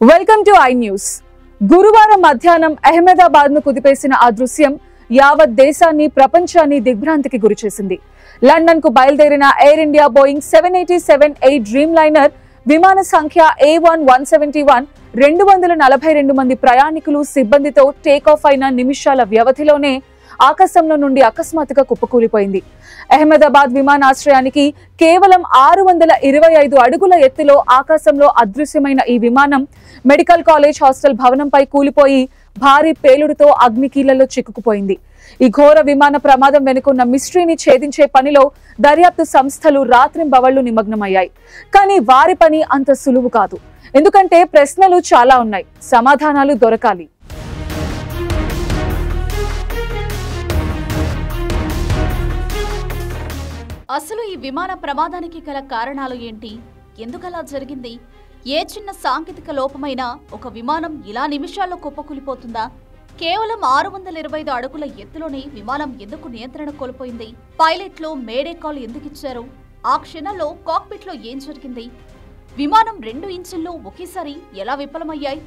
Welcome to I news. గురువారం మధ్యాహ్నం అహ్మదాబాద్ ను కుదిపేసిన ఆ దృశ్యం యావత్ దేశాన్ని ప్రపంచాన్ని దిగ్భ్రాంతికి గురిచేసింది. లండన్ కు బయలుదేరిన air India Boeing 787-8 dream liner విమాన సంఖ్య A1-171 242 మంది ప్రయాణికులు సిబ్బందితో టేకాఫ్ అయిన నిమిషాల వ్యవధిలోనే ఆకాశంలో నుండి అకస్మాత్తుగా కుప్పకూలిపోయింది. అహ్మదాబాద్ విమానాశ్రయానికి కేవలం 625 అడుగుల ఎత్తులో ఆకాశంలో అదృశ్యమైన ఈ విమానం మెడికల్ కాలేజ్ హాస్టల్ భవనంపై కూలిపోయి భారీ పేలుడుతో అగ్నికీలలో చిక్కుకుపోయింది. ఈ ఘోర విమాన ప్రమాదం వెనుకున్న మిస్టరీని ఛేదించే పనిలో దర్యాప్తు సంస్థలు రాత్రింబవళ్లు నిమగ్నమయ్యాయి. కానీ వారి పని అంత సులువు కాదు. ఎందుకంటే ప్రశ్నలు చాలా ఉన్నాయి, సమాధానాలు దొరకాలి. అసలు ఈ విమాన ప్రమాదానికి గల కారణాలు ఏంటి? ఎందుకలా జరిగింది? ఏ చిన్న సాంకేతిక లోపమైనా ఒక విమానం ఇలా నిమిషాల్లో కుప్పకూలిపోతుందా? కేవలం 625 అడుగుల ఎత్తులోనే విమానం ఎందుకు నియంత్రణ కోల్పోయింది? పైలట్లు మేడే కాల్ ఎందుకిచ్చారు? ఆ క్షణంలో కాక్పిట్ లో ఏం జరిగింది? విమానం 2 ఇంజిన్లు ఒకేసారి ఎలా విఫలమయ్యాయి?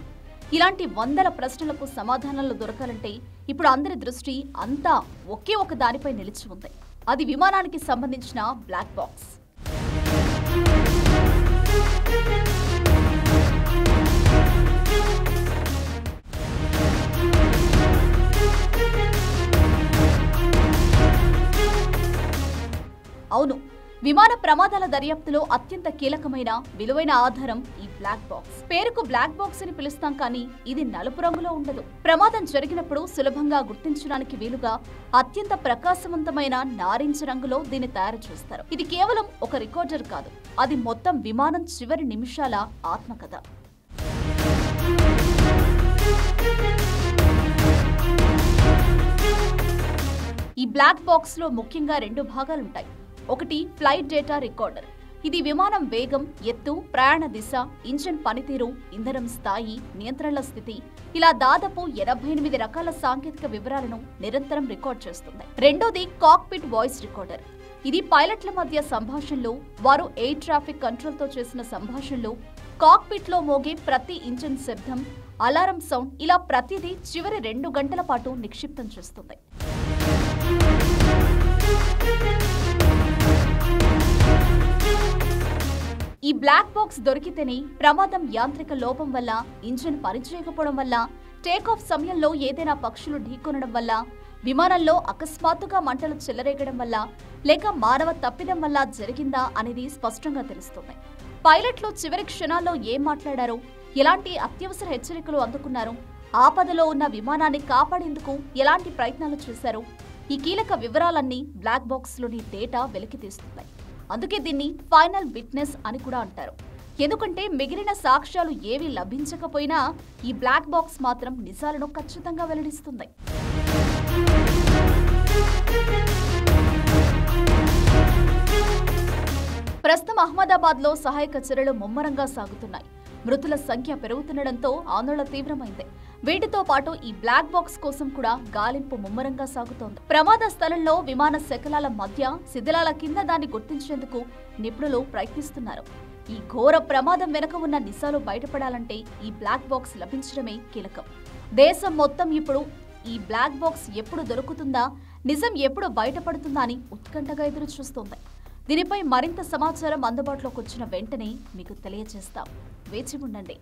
ఇలాంటి వందల ప్రశ్నలకు సమాధానాలు దొరకాలంటే ఇప్పుడు అందరి దృష్టి అంతా ఒకే ఒక దానిపై నిలిచి ఉంది. అది విమానానికి సంబంధించిన బ్లాక్ బాక్స్. అవును, విమాన ప్రమాదాల దర్యాప్తులో అత్యంత కీలకమైన విలువైన ఆధారం ఈ బ్లాక్ బాక్స్. పేరుకు బ్లాక్ బాక్స్ అని పిలుస్తాం, కానీ ఇది నలుపు రంగులో ఉండదు. ప్రమాదం జరిగినప్పుడు సులభంగా గుర్తించడానికి వీలుగా అత్యంత ప్రకాశవంతమైన నారింజ రంగులో దీన్ని తయారు చేస్తారు. ఇది కేవలం ఒక రికార్డర్ కాదు, అది మొత్తం విమానం చివరి నిమిషాల ఆత్మకథ. ఈ బ్లాక్ బాక్స్ లో ముఖ్యంగా 2 భాగాలుంటాయి. ఒకటి ఫ్లైట్ డేటా రికార్డర్. ఇది విమానం వేగం, ఎత్తు, ప్రయాణ దిశ, ఇంజిన్ పనితీరు, ఇంధనం స్థాయి, నియంత్రణల స్థితి, ఇలా దాదాపు 88 రకాల సాంకేతిక వివరాలను నిరంతరం రికార్డ్ చేస్తుంది. రెండోది కాక్పిట్ వాయిస్ రికార్డర్. ఇది పైలట్ల మధ్య సంభాషణలు, వారు ఎయిర్ ట్రాఫిక్ కంట్రోల్ తో చేసిన సంభాషణలు, కాక్పిట్ లో మోగే ప్రతి ఇంజిన్ శబ్దం, అలారం సౌండ్, ఇలా ప్రతిదీ చివరి 2 గంటల పాటు నిక్షిప్తం చేస్తుంది. ఈ బ్లాక్ బాక్స్ దొరికితేనే ప్రమాదం యాంత్రిక లోపం వల్ల, ఇంజిన్ పనిచేయకపోవడం వల్ల, టేకాఫ్ సమయంలో ఏదైనా పక్షులు ఢీకొనడం వల్ల, విమానంలో అకస్మాత్తుగా మంటలు చెలరేగడం వల్ల, లేక మానవ తప్పిదం వల్ల జరిగిందా అనేది స్పష్టంగా తెలుస్తుంది. పైలట్లు చివరి క్షణాల్లో ఏం మాట్లాడారు, ఎలాంటి అత్యవసర హెచ్చరికలు అందుకున్నారు, ఆపదలో ఉన్న విమానాన్ని కాపాడేందుకు ఎలాంటి ప్రయత్నాలు చేశారు, ఈ కీలక వివరాలన్నీ బ్లాక్ బాక్స్ లోని డేటా వెలికితీస్తున్నాయి. అందుకే దీన్ని ఫైనల్ విట్నెస్ అని కూడా అంటారు. ఎందుకంటే మిగిలిన సాక్ష్యాలు ఏవి లభించకపోయినా ఈ బ్లాక్ బాక్స్ మాత్రం నిజాలను ఖచ్చితంగా వెల్లడిస్తుంది. ప్రస్తుతం అహ్మదాబాద్ లో సహాయక చర్యలు ముమ్మరంగా సాగుతున్నాయి. మృతుల సంఖ్య పెరుగుతుండటంతో ఆందోళన తీవ్రమైంది. వీటితో పాటు ఈ బ్లాక్ బాక్స్ కోసం కూడా గాలింపు ముమ్మరంగా సాగుతోంది. ప్రమాద స్థలంలో విమాన శకలాల మధ్య శిథిలాల కింద దాన్ని గుర్తించేందుకు నిపుణులు ప్రయత్నిస్తున్నారు. ఈ ఘోర ప్రమాదం వెనుక ఉన్న నిజాలు బయటపడాలంటే ఈ బ్లాక్ బాక్స్ లభించడమే కీలకం. దేశం మొత్తం ఇప్పుడు ఈ బ్లాక్ బాక్స్ ఎప్పుడు దొరుకుతుందా, నిజం ఎప్పుడు బయటపడుతుందా అని ఉత్కంఠగా ఎదురు చూస్తోంది. దీనిపై మరింత సమాచారం అందుబాటులోకి వచ్చిన వెంటనే మీకు తెలియజేస్తాం. వేచి ఉండండి.